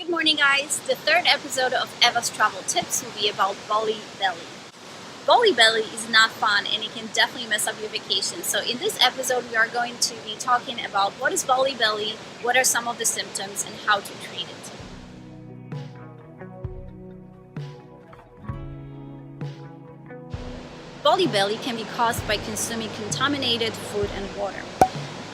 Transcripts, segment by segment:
Good morning guys! The third episode of Eva's travel tips will be about BALI BELLY. BALI BELLY is not fun and it can definitely mess up your vacation. So in this episode we are going to be talking about what is BALI BELLY, what are some of the symptoms, and how to treat it. BALI BELLY can be caused by consuming contaminated food and water.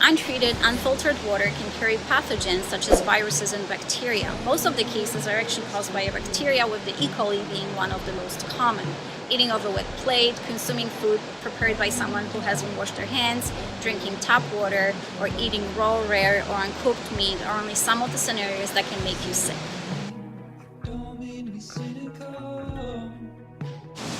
Untreated, unfiltered water can carry pathogens such as viruses and bacteria. Most of the cases are actually caused by a bacteria, with the E. Coli being one of the most common. Eating off a wet plate, consuming food prepared by someone who hasn't washed their hands, drinking tap water, or eating raw, rare, or uncooked meat are only some of the scenarios that can make you sick.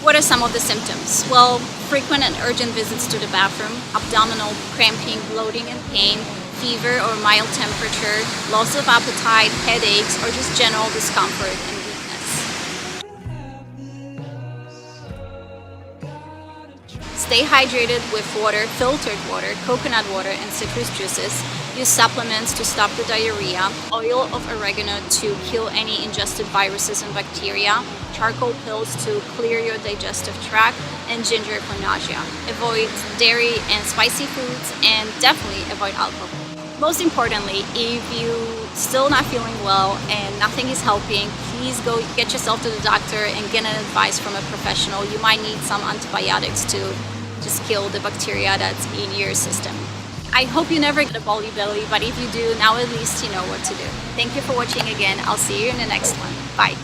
What are some of the symptoms? Well, frequent and urgent visits to the bathroom, abdominal, cramping, bloating and pain, fever or mild temperature, loss of appetite, headaches, or just general discomfort and weakness. Stay hydrated with water, filtered water, coconut water, and citrus juices. Use supplements to stop the diarrhea, oil of oregano to kill any ingested viruses and bacteria, charcoal pills to clear your digestive tract, and ginger for nausea. Avoid dairy and spicy foods, and definitely avoid alcohol. Most importantly, if you're still not feeling well and nothing is helping, please go get yourself to the doctor and get an advice from a professional. You might need some antibiotics to just kill the bacteria that's in your system. I hope you never get a BALI BELLY, but if you do, now at least you know what to do. Thank you for watching again. I'll see you in the next one. Bye.